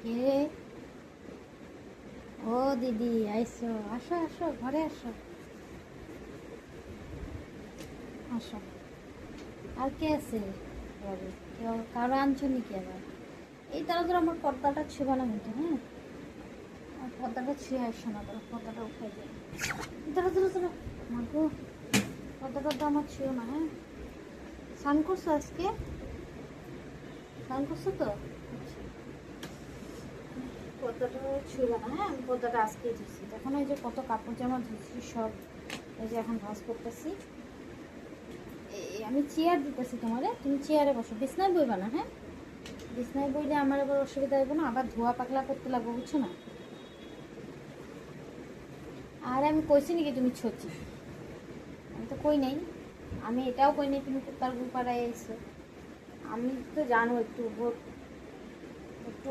কে? ও দিদি আইসো, আসো আসো, ঘরে আসো, আসো। আর কে আছে ঘরে? কেউ কারো আনছো নাকি আবার? এই তারা তোর আমার পর্দাটা ছিল না কিন্তু, হ্যাঁ, আর পর্দাটা ছুঁয়ে আসো না, তোর পর্দাটা উঠাই যায়। তারা তোরা তোরা মাগো, পর্দাটা তো আমার ছিল না, হ্যাঁ। স্নান করছো আজকে? স্নান করছো তো? আচ্ছা, পর্দাটা ছিল না, হ্যাঁ, আমি পর্দাটা আজকেই ধুচ্ছি। এখন এই যে কত কাপড় জামা ধুচ্ছি সব, এই যে এখন ভাঁজ করতেছি। আমি চেয়ার দিতেছি তোমারে, তুমি চেয়ারে বসো, বিছনায় বইবা না, হ্যাঁ। বিছনায় বইলে আমার আবার অসুবিধা হবে না, আবার ধোয়া পাকলা করতে লাগবো, বুঝছো না। আর আমি কইছি নাকি তুমি ছচি? আমি তো কই নাই, আমি এটাও কই নাই তুমি কুত্তার গু পাড়ায় এসো। আমি তো জানো একটু একটু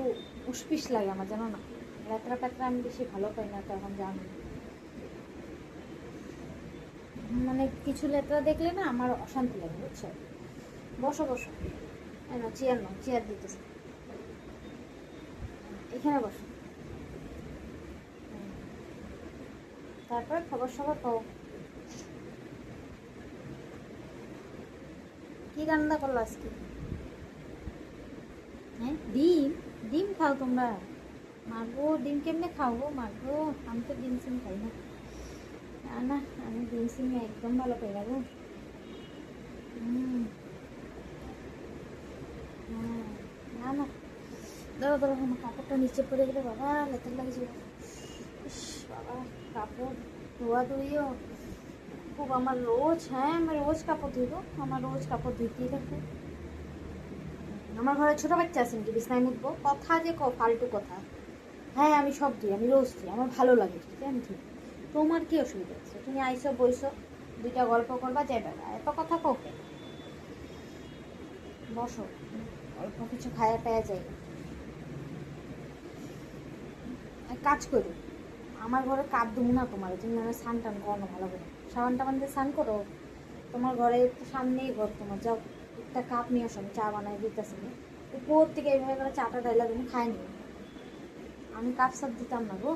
উসপিস লাগে আমার, জানো না। ল্যাতরা প্যাতরা আমি বেশি ভালো পাই না, তো এখন জানো। মানে কিছু লেতরা দেখলে না আমার অশান্তি লাগে, বুঝছো। বসো বসো, না চেয়ার নাও, চেয়ার দিতেছে, এখানে বসো। তারপরে খবর সবর পাও। কি রান্না করলো আজকে? হ্যাঁ, ডিম? ডিম খাও তোমরা? মাগো, ডিম কেমনে খাও গো মাগো? আমি তো ডিম সিম খাই না। না না, আমি ডিম সিম একদম ভালো পাই না গো। হুম, হ্যাঁ, না না, ধরো ধরো, আমার কাপড়টা নিচে পড়ে গেলে বাবা লেতার লাগে যাবে। ইস বাবা, কাপড় ধোয়া ধুইও খুব আমার রোজ, হ্যাঁ আমি রোজ কাপড় ধুইব, আমার রোজ কাপড় ধুইতেই থাকবে। আমার ঘরে ছোটো বাচ্চা আছে নাকি বিছনায় মুতবো? কথা যে ফালতু কথা। হ্যাঁ আমি সব ধুই, আমি রোজ ধুই, আমার ভালো লাগে, ঠিক আছে আমি ধুই। তোমার কি অসুবিধা আছে? তুমি আইসো বইসো, দুইটা গল্প করবা, যাইবা, এত কথা কাউকে। বসো, অল্প কিছু খায়া পেয়ে যাই। এক কাজ করি, আমার ঘরে কাপ দেবো না তোমার, তুমি মানে স্নান টান করো না ভালো করে, সাবান টাবান দিয়ে স্নান করো। তোমার ঘরে একটু সামনেই ঘর তোমার, যাও একটা কাপ নিয়ে আসো, আমি চা বানাই দিতেছি না। উপর থেকে এইভাবে করে চাটা ডাইলা তুমি খাই নি, আমি কাপ সাপ দিতাম না গো।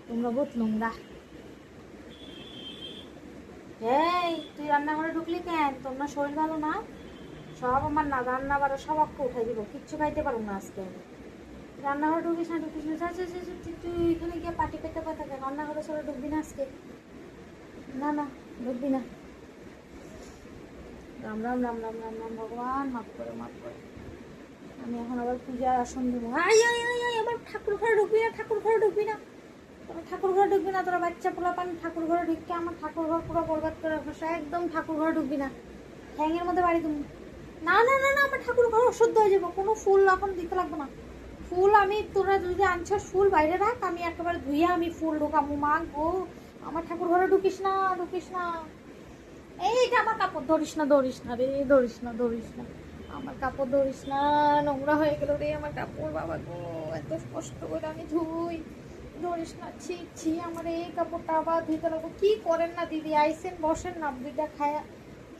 তোমরা বহুত নোংরা। এই তুই রান্নাঘরে ঢুকলি কেন? তোমার শরীর ভালো না? সব আমার না রান্না বাড়া সব অক্ষ উঠাই দিব, কিচ্ছু খাইতে পারবো না আজকে আমি। রান্নাঘরে ঢুকিস না, ঢুকিস না, যা যা যা যা, তুই এখানে গিয়ে পাটি পেতে পাতা কেন? রান্নাঘরে চলে ঢুকবি না আজকে, না না, ঢুকবি না। রাম রাম রাম রাম রাম রাম, ভগবান মাফ করে মাফ করে। আমি এখন আবার পূজার আসন দেবো। আই আই আই আই, আবার ঠাকুর ঘরে ঢুকবি না, ঠাকুর ঘরে ঢুকবি না, তোরা ঠাকুর ঘরে ঢুকবি না, তোরা বাচ্চা পোলা পান ঠাকুর ঘরে ঢুককে আমার ঠাকুর ঘর পুরো বরবাদ করে রাখো, একদম ঠাকুর ঘরে ঢুকবি না, ঠ্যাঙের মধ্যে বাড়ি তুমি। না না না না, আমার ঠাকুর ঘর অশুদ্ধ হয়ে যাবো, কোনো ফুল এখন দিতে লাগবে না। ফুল আমি, তোরা যদি আনছস ফুল বাইরে রাখ, আমি একেবারে ধুইয়া আমি ফুল ঢোকাবো। মা গো, আমার ঠাকুর ঘরে ঢুকিস না, ঢুকিস না। এইটা আমার কাপড়, ধরিস না ধরিস না রে, ধরিস না ধরিস না, আমার কাপড় ধরিস না, নোংরা হয়ে গেল রে আমার কাপড়, বাবা গো, এত কষ্ট করে আমি ধুই, ধরিস না, ছি ছি, আমার এই কাপড়টা আবার ধুইতে লাগবো। কি করেন না দিদি, আইসেন বসেন না, দুইটা খায়া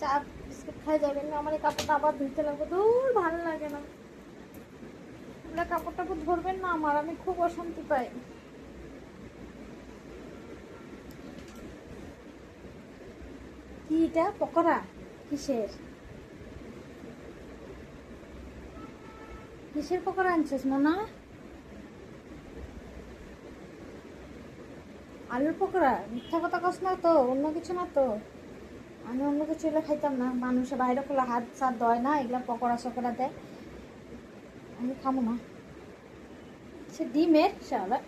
চা বিস্কুট খাই যাবেন না, আমার এই কাপড়টা আবার ধুইতে লাগবো, দূর ভালো লাগে না। আপনার কাপড় টাপড় ধরবেন না আমার, আমি খুব অশান্তি পাই। কি এটা পকোড়া? কিসের কিসের পকোড়া আনছিস মোনা? আলুর পকোড়া? মিথ্যা কথা কস না তো, অন্য কিছু না তো? আমি অন্য কিছু এগুলো খাইতাম না, মানুষের বাইরে খোলা হাত সাত দেয় না, এগুলা পকোড়া সকোড়া দেয়, আমি খাবো না। সে ডিমের শালা,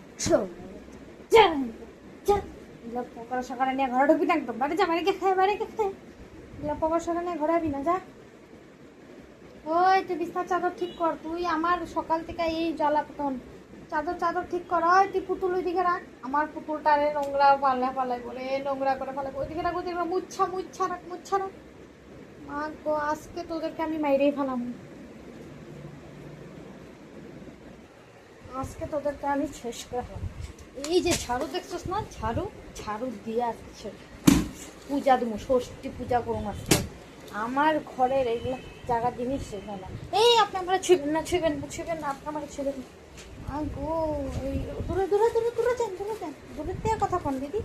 এগুলো পকোড়া সকালে নিয়ে ঘরে ঢুকবি না একদম, বাইরে যা, বাইরে গিয়ে খায়, বাইরে গিয়ে খায়, এগুলো পকোড়া সকালে নিয়ে ঘরে আবি না, যা। ওই তুই বিছানার চাদর ঠিক কর, তুই আমার সকাল থেকে এই জ্বালাতন, চাদর চাদর ঠিক কর। ওই তুই পুতুল ওইদিকে রাখ, আমার পুতুলটারে নোংরা পাল্লা পাল্লাই করে নোংরা করে পাল্লা, ওইদিকে রাখ, ওইদিকে রাখ, মুচ্ছা মুচ্ছা রাখ, মুচ্ছা রাখ। মা গো, আজকে তোদেরকে আমি মাইরেই ফেলাম, আজকে তোদেরকে আমি শেষ করে ফেলাম। এই যে ঝাড়ু দেখছিস না, ঝাড়ু, ঝাড়ু দিয়ে আসছে পূজা দেবো, ষষ্ঠী পূজা করুম আজকে। আমার ঘরের এইগুলো জায়গা জিনিস সেগুলো না। এই আপনি আমরা ছুঁবেন না, ছুঁবেন না, ছুঁবেন না, আপনি আমাকে ছুঁবেন না। গো এই দূরে দূরে দূরে দূরে যান দূরের থেকে কথা কন দিদি,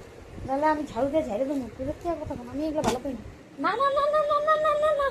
নাহলে আমি ঝাড়ু দিয়ে ঝাড়ে দেবো। দূরের থেকে কথা কন, আমি এগুলো ভালো পাই না। না না না না না না না না না